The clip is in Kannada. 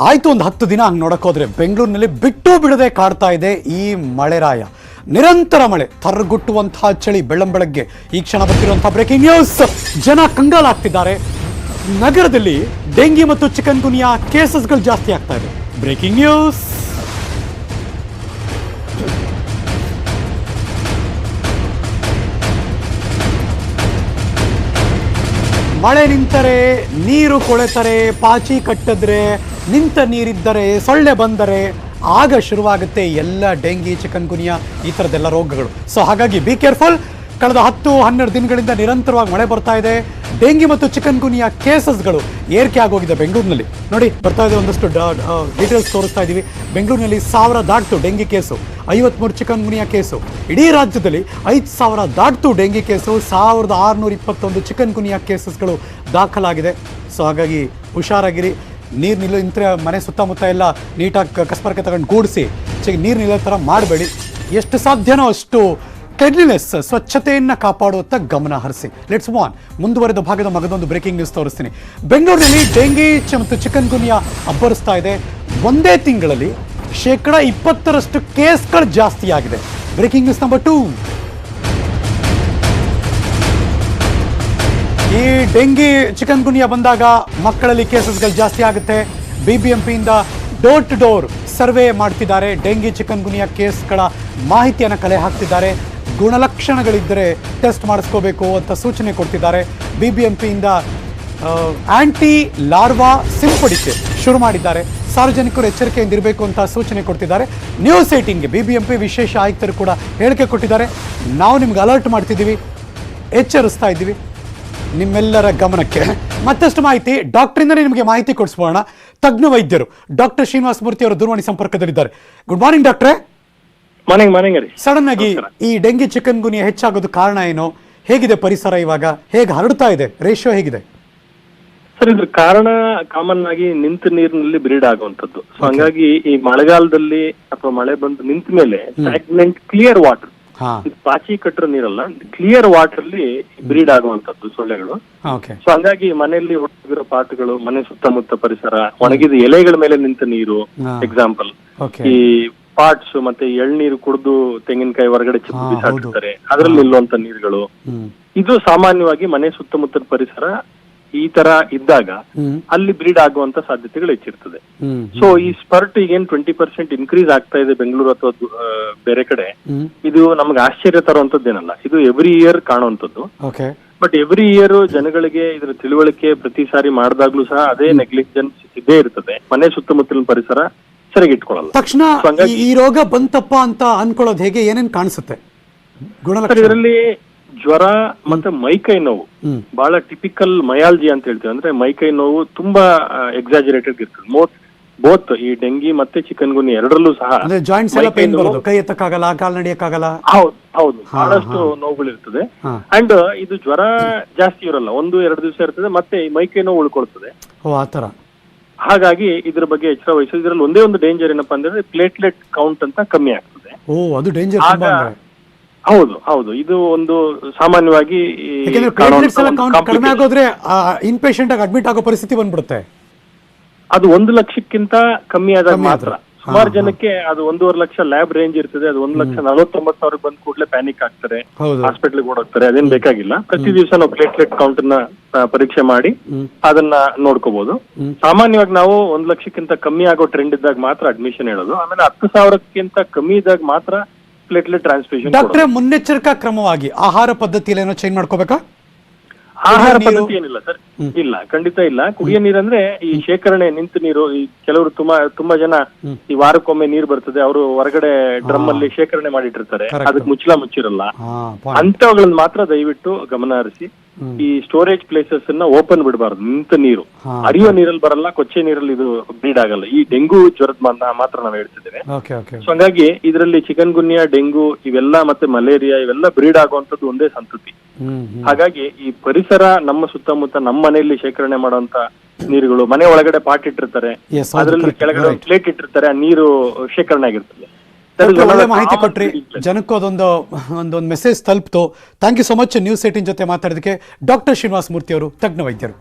ಆಯ್ತು ಒಂದು 10 ದಿನ ಹಂಗೆ ನೋಡಕ್ ಹೋದ್ರೆ ಬೆಂಗಳೂರಿನಲ್ಲಿ ಬಿಟ್ಟು ಬಿಡದೆ ಕಾಡ್ತಾ ಇದೆ ಈ ಮಳೆರಾಯ. ನಿರಂತರ ಮಳೆ, ತರ್ಗುಟ್ಟುವಂತಹ ಚಳಿ, ಬೆಳ್ಳಂಬೆಳಗ್ಗೆ ಈ ಕ್ಷಣ ಬರ್ತಿರುವಂತಹ ಬ್ರೇಕಿಂಗ್ ನ್ಯೂಸ್. ಜನ ಕಂಗಾಲಾಗ್ತಿದ್ದಾರೆ. ನಗರದಲ್ಲಿ ಡೆಂಗಿ ಮತ್ತು ಚಿಕನ್ ಗುನಿಯಾ ಕೇಸಸ್ಗಳು ಜಾಸ್ತಿ ಆಗ್ತಾ ಇದೆ. Breaking news. ಮಳೆ ನಿಂತರೆ, ನೀರು ಕೊಳೆತರೆ, ಪಾಚಿ ಕಟ್ಟಿದ್ರೆ, ನಿಂತ ನೀರಿದ್ದರೆ, ಸೊಳ್ಳೆ ಬಂದರೆ ಆಗ ಶುರುವಾಗುತ್ತೆ ಎಲ್ಲ ಡೆಂಗಿ, ಚಿಕನ್ ಗುನಿಯಾ ಈ ಥರದ್ದೆಲ್ಲ ರೋಗಗಳು. ಸೊ ಹಾಗಾಗಿ ಬಿ ಕೇರ್ಫುಲ್. ಕಳೆದ 10-12 ದಿನಗಳಿಂದ ನಿರಂತರವಾಗಿ ಮಳೆ ಬರ್ತಾ ಇದೆ. ಡೆಂಗಿ ಮತ್ತು ಚಿಕನ್ ಗುನಿಯಾ ಕೇಸಸ್ಗಳು ಏರಿಕೆ ಆಗೋಗಿದೆ ಬೆಂಗಳೂರಿನಲ್ಲಿ. ನೋಡಿ ಬರ್ತಾ ಇದೆ, ಒಂದಷ್ಟು ಡೀಟೇಲ್ಸ್ ತೋರಿಸ್ತಾ ಇದ್ದೀವಿ. ಬೆಂಗಳೂರಿನಲ್ಲಿ 1000 ದಾಟ್ತು ಡೆಂಗಿ ಕೇಸು, 53 ಚಿಕನ್ ಗುನಿಯಾ ಕೇಸು. ಇಡೀ ರಾಜ್ಯದಲ್ಲಿ 5000 ದಾಟ್ತು ಡೆಂಗಿ ಕೇಸು, 1621 ಚಿಕನ್ ಗುನಿಯಾ ಕೇಸಸ್ಗಳು ದಾಖಲಾಗಿದೆ. ಸೊ ಹಾಗಾಗಿ ಹುಷಾರಾಗಿರಿ. ನೀರು ನಿಂತರೆ ಮನೆ ಸುತ್ತಮುತ್ತ ಎಲ್ಲ ನೀಟಾಗಿ ಕಸ್ಬರ್ಕೆ ತಗೊಂಡು ಗೂಡಿಸಿ ನೀರು ನಿಲ್ಲೋ ಥರ ಮಾಡಬೇಡಿ. ಎಷ್ಟು ಸಾಧ್ಯನೋ ಅಷ್ಟು ಕ್ಲೀನ್ಲಿನೆಸ್, ಸ್ವಚ್ಛತೆಯನ್ನು ಕಾಪಾಡುವಂಥ ಗಮನ ಹರಿಸಿ. Let's move on. ಮುಂದುವರೆದ ಭಾಗದ ಮಗದೊಂದು ಬ್ರೇಕಿಂಗ್ ನ್ಯೂಸ್ ತೋರಿಸ್ತೀನಿ. ಬೆಂಗಳೂರಿನಲ್ಲಿ ಡೆಂಗಿ ಮತ್ತು ಚಿಕನ್ ಗುನಿಯಾ ಅಬ್ಬರಿಸ್ತಾ ಇದೆ. ಒಂದೇ ತಿಂಗಳಲ್ಲಿ 20% ಕೇಸ್ಗಳು ಜಾಸ್ತಿ ಆಗಿದೆ. Breaking news number 2. ಈ ಡೆಂಗಿ ಚಿಕನ್ ಗುನಿಯಾ ಬಂದಾಗ ಮಕ್ಕಳಲ್ಲಿ ಕೇಸಸ್ಗಳು ಜಾಸ್ತಿ ಆಗುತ್ತೆ. BBMPಯಿಂದ ಡೋರ್ ಟು ಡೋರ್ ಸರ್ವೆ ಮಾಡ್ತಿದ್ದಾರೆ. ಡೆಂಗಿ ಚಿಕನ್ ಗುನಿಯಾ ಕೇಸ್ಗಳ ಮಾಹಿತಿಯನ್ನು ಕಲೆ ಹಾಕ್ತಿದ್ದಾರೆ. ಗುಣಲಕ್ಷಣಗಳಿದ್ದರೆ ಟೆಸ್ಟ್ ಮಾಡಿಸ್ಕೋಬೇಕು ಅಂತ ಸೂಚನೆ ಕೊಡ್ತಿದ್ದಾರೆ. BBMPಯಿಂದ ಆಂಟಿ ಲಾರ್ವಾ ಸಿಂಪಡಿಕೆ ಶುರು ಮಾಡಿದ್ದಾರೆ. ಸಾರ್ವಜನಿಕರು ಎಚ್ಚರಿಕೆಯಿಂದ ಇರಬೇಕು ಅಂತ ಸೂಚನೆ ಕೊಡ್ತಿದ್ದಾರೆ. ನ್ಯೂಸ್ 18ಗೆ BBMP ವಿಶೇಷ ಆಯುಕ್ತರು ಕೂಡ ಹೇಳಿಕೆ ಕೊಟ್ಟಿದ್ದಾರೆ. ನಾವು ನಿಮ್ಗೆ ಅಲರ್ಟ್ ಮಾಡ್ತಿದ್ದೀವಿ, ಎಚ್ಚರಿಸ್ತಾ ಇದ್ದೀವಿ. ನಿಮ್ಮೆಲ್ಲರ ಗಮನಕ್ಕೆ ಮತ್ತಷ್ಟು ಮಾಹಿತಿ ಡಾಕ್ಟರಿಂದನೇ ನಿಮಗೆ ಮಾಹಿತಿ ಕೊಡಿಸ್ಬೋಣ. ತಜ್ಞ ವೈದ್ಯರು ಡಾಕ್ಟರ್ ಶ್ರೀನಿವಾಸ ಮೂರ್ತಿ ಅವರು ದೂರವಾಣಿ ಸಂಪರ್ಕದಲ್ಲಿದ್ದಾರೆ. ಗುಡ್ ಮಾರ್ನಿಂಗ್ ಡಾಕ್ಟ್ರೆ. ಮಾರ್ನಿಂಗ್. ಸಡನ್ ಆಗಿ ಈ ಡೆಂಗಿ ಚಿಕನ್ ಗುನಿಯಾ ಹೆಚ್ಚಾಗೋದು ಕಾರಣ ಏನು? ಹೇಗಿದೆ ಪರಿಸರ ಇವಾಗ? ಹೇಗೆ ಹರಡ್ತಾ ಇದೆ? ರೇಷಿಯೋ ಹೇಗಿದೆ? ಸರ್, ಇದ್ರ ಕಾರಣ ಕಾಮನ್ ಆಗಿ ನಿಂತ ನೀರಿನಲ್ಲಿ ಬ್ರೀಡ್ ಆಗುವಂತದ್ದು. ಸೊ ಹಂಗಾಗಿ ಈ ಮಳೆಗಾಲದಲ್ಲಿ ಅಥವಾ ಮಳೆ ಬಂದು ನಿಂತ ಮೇಲೆ ಸ್ಟಾಗ್ನೆಂಟ್ ಕ್ಲಿಯರ್ ವಾಟರ್, ಪಾಚಿ ಕಟ್ಟರ ನೀರಲ್ಲ, ಕ್ಲಿಯರ್ ವಾಟರ್ ಅಲ್ಲಿ ಬ್ರೀಡ್ ಆಗುವಂತದ್ದು ಸೊಳ್ಳೆಗಳು. ಸೊ ಹಂಗಾಗಿ ಮನೆಯಲ್ಲಿ ಒಣಗಿರೋ ಪಾತ್ಗಳು, ಮನೆ ಸುತ್ತಮುತ್ತ ಪರಿಸರ, ಒಣಗಿದ ಎಲೆಗಳ ಮೇಲೆ ನಿಂತ ನೀರು, ಎಕ್ಸಾಂಪಲ್ ಈ ಪಾಟ್ಸ್ ಮತ್ತೆ ಎಳ್ನೀರು ಕುಡಿದು ತೆಂಗಿನಕಾಯಿ ಹೊರಗಡೆ ಚಿಪ್ಪು ಬಿಸಾಡ್ತಾರೆ, ಅದರಲ್ಲಿ ನಿಲ್ಲುವಂತ ನೀರುಗಳು, ಇದು ಸಾಮಾನ್ಯವಾಗಿ ಮನೆ ಸುತ್ತಮುತ್ತಲ ಪರಿಸರ ಈ ತರ ಇದ್ದಾಗ ಅಲ್ಲಿ ಬ್ರೀಡ್ ಆಗುವಂತ ಸಾಧ್ಯತೆಗಳು ಹೆಚ್ಚಿರ್ತದೆ. ಸೊ ಈ ಸ್ಪರ್ಟ್ ಈಗೇನ್ 20% ಇನ್ಕ್ರೀಸ್ ಆಗ್ತಾ ಇದೆ ಬೆಂಗಳೂರು ಅಥವಾ ಬೇರೆ ಕಡೆ, ಇದು ನಮ್ಗೆ ಆಶ್ಚರ್ಯ ತರುವಂತದ್ದೇನಲ್ಲ. ಇದು ಎವ್ರಿ ಇಯರ್ ಕಾಣುವಂತದ್ದು. ಬಟ್ ಎವ್ರಿ ಇಯರ್ ಜನಗಳಿಗೆ ಇದ್ರ ತಿಳುವಳಿಕೆ ಪ್ರತಿ ಸಾರಿ ಮಾಡಿದಾಗ್ಲೂ ಸಹ ಅದೇ ನೆಗ್ಲಿಜೆನ್ಸ್ ಇದ್ದೇ ಇರ್ತದೆ. ಮನೆ ಸುತ್ತಮುತ್ತಲಿನ ಪರಿಸರ ಸರಿಯಾಗಿ ಇಟ್ಕೊಳ್ಳಲ್ಲ. ತಕ್ಷಣ ಈ ರೋಗ ಬಂತಪ್ಪ ಅಂತ ಅನ್ಕೊಳ್ಳೋದು ಹೇಗೆ? ಏನೇನ್ ಕಾಣಿಸುತ್ತೆ? ಇದರಲ್ಲಿ ಜ್ವರ ಮತ್ತೆ ಮೈಕೈ ನೋವು ಬಹಳ ಟಿಪಿಕಲ್ ಮಯಾಲಜಿ ಅಂತ ಹೇಳ್ತೀವಿ. ಅಂದ್ರೆ ಮೈಕೈ ನೋವು ತುಂಬಾ ಎಕ್ಸಾಜರೇಟೆಡ್ ಇರ್ತದೆ. ಬೋತ್ ಈ ಡೆಂಗಿ ಮತ್ತೆ ಚಿಕನ್ ಗುನಿಯಾ ಎರಡರಲ್ಲೂ ಸಹ ಜಾಯಿಂಟ್ಸ್ ಎಲ್ಲ ಪೇನ್ ಬರೋದು, ಕೈ ಎತ್ತಕ್ಕಾಗಲ್ಲ, ಕಾಲ್ ನಡೆಯಕ್ಕಾಗಲ್ಲ. ಹೌದು, ಬಹಳಷ್ಟು ನೋವುಗಳು ಇರ್ತದೆ. ಅಂಡ್ ಇದು ಜ್ವರ ಜಾಸ್ತಿ ಇರಲ್ಲ, 1-2 ದಿವಸ ಇರ್ತದೆ, ಮತ್ತೆ ಈ ಮೈಕೈ ನೋವು ಉಳ್ಕೊಳ್ತದೆ. ಆತರ. ಹಾಗಾಗಿ ಇದ್ರ ಬಗ್ಗೆ ಎಚ್ಚರ ವಹಿಸೋದು. ಇದ್ರಲ್ಲಿ ಒಂದೇ ಒಂದು ಡೇಂಜರ್ ಏನಪ್ಪಾ ಅಂದ್ರೆ ಪ್ಲೇಟ್ಲೆಟ್ ಕೌಂಟ್ ಅಂತ ಕಮ್ಮಿ ಆಗ್ತದೆ. ಅದು ಡೇಂಜರ್. ಹೌದು, ಇದು ಒಂದು ಸಾಮಾನ್ಯವಾಗಿ ಕಡಿಮೆ ಆಗೋದ್ರೆ ಇನ್ ಪೇಷಂಟ್ ಆಗಿ ಅಡ್ಮಿಟ್ ಆಗೋ ಪರಿಸ್ಥಿತಿ ಬಂದ್ಬಿಡುತ್ತೆ. ಅದು 1 ಲಕ್ಷಕ್ಕಿಂತ ಕಮ್ಮಿ ಆದಾಗ ಮಾತ್ರ. ಸುಮಾರು ಜನಕ್ಕೆ ಅದು 1.5 ಲಕ್ಷ ಲ್ಯಾಬ್ ರೇಂಜ್ ಇರ್ತದೆ. ಅದು 1,49,000 ಬಂದ್ ಕೂಡಲೇ ಪ್ಯಾನಿಕ್ ಆಗ್ತಾರೆ, ಹಾಸ್ಪಿಟಲ್ ಓಡೋಗ್ತಾರೆ. ಅದೇನ್ ಬೇಕಾಗಿಲ್ಲ. ಪ್ರತಿ ದಿವಸ ನಾವು ಪ್ಲೇಟ್ಲೆಟ್ ಕೌಂಟ್ ನ ಪರೀಕ್ಷೆ ಮಾಡಿ ಅದನ್ನ ನೋಡ್ಕೋಬಹುದು. ಸಾಮಾನ್ಯವಾಗಿ ನಾವು 1 ಲಕ್ಷಕ್ಕಿಂತ ಕಮ್ಮಿ ಆಗೋ ಟ್ರೆಂಡ್ ಇದ್ದಾಗ ಮಾತ್ರ ಅಡ್ಮಿಷನ್ ಹೇಳೋದು. ಆಮೇಲೆ 10,000ಕ್ಕಿಂತ ಕಮ್ಮಿ ಇದ್ದಾಗ ಮಾತ್ರ ಪ್ಲೇಟ್ಲೆಟ್ ಟ್ರಾನ್ಸ್ಫ್ಯೂಷನ್. ಡಾಕ್ಟ್ರೆ, ಮುನ್ನೆಚ್ಚರಿಕಾ ಕ್ರಮವಾಗಿ ಆಹಾರ ಪದ್ಧತಿಯಲ್ಲಿ ಏನೋ ಚೇಂಜ್ ಮಾಡ್ಕೋಬೇಕಾ? ಆಹಾರ ಪದ್ಧತಿ ಏನಿಲ್ಲ ಸರ್, ಇಲ್ಲ, ಖಂಡಿತ ಇಲ್ಲ. ಕುಡಿಯೋ ನೀರಂದ್ರೆ ಈ ಶೇಖರಣೆ, ನಿಂತ ನೀರು. ಈ ಕೆಲವರು ತುಂಬಾ ಜನ ಈ ವಾರಕ್ಕೊಮ್ಮೆ ನೀರು ಬರ್ತದೆ, ಅವರು ಹೊರಗಡೆ ಡ್ರಮ್ ಅಲ್ಲಿ ಶೇಖರಣೆ ಮಾಡಿಟ್ಟಿರ್ತಾರೆ, ಅದಕ್ಕೆ ಮುಚ್ಚಿರಲ್ಲ. ಅಂತವುಗಳನ್ನ ಮಾತ್ರ ದಯವಿಟ್ಟು ಗಮನ ಹರಿಸಿ. ಈ ಸ್ಟೋರೇಜ್ ಪ್ಲೇಸಸ್ ಅನ್ನ ಓಪನ್ ಬಿಡಬಾರ್ದು. ನಿಂತ ನೀರು ಹರಿಯೋ ನೀರಲ್ಲಿ ಬರಲ್ಲ, ಕೊಚ್ಚೆ ನೀರಲ್ಲಿ ಇದು ಬ್ರೀಡ್ ಆಗಲ್ಲ. ಈ ಡೆಂಗು ಜ್ವರದ ಮಾತ್ರ ನಾವು ಹೇಳ್ತಿದ್ದೇವೆ. ಸೊ ಹಂಗಾಗಿ ಇದರಲ್ಲಿ ಚಿಕನ್ ಗುನ್ಯಾ, ಡೆಂಗು ಇವೆಲ್ಲ ಮತ್ತೆ ಮಲೇರಿಯಾ ಇವೆಲ್ಲ ಬ್ರೀಡ್ ಆಗುವಂತದ್ದು ಒಂದೇ ಸಂತತಿ. ಹಾಗಾಗಿ ಈ ಪರಿಸರ, ನಮ್ಮ ಸುತ್ತಮುತ್ತ, ನಮ್ಮ ಮನೆಯಲ್ಲಿ ಶೇಖರಣೆ ಮಾಡುವಂತ ನೀರುಗಳು, ಮನೆ ಒಳಗಡೆ ಪಾಟ್ ಇಟ್ಟಿರ್ತಾರೆ, ಅದರಲ್ಲಿ ಕೆಳಗಡೆ ಪ್ಲೇಟ್ ಇಟ್ಟಿರ್ತಾರೆ, ಆ ನೀರು ಶೇಖರಣೆ ಆಗಿರ್ತದೆ. ಒಳ್ಳೆ ಮಾಹಿತಿ ಕೊಟ್ರಿ, ಜನಕ್ಕೂ ಅದೊಂದು ಮೆಸೇಜ್ ತಲುಪ್ತು. Thank you so much News 18 ಜೊತೆ ಮಾತಾಡೋದಕ್ಕೆ. ಡಾಕ್ಟರ್ ಶ್ರೀನಿವಾಸ ಮೂರ್ತಿ ಅವರು, ತಜ್ಞ ವೈದ್ಯರು.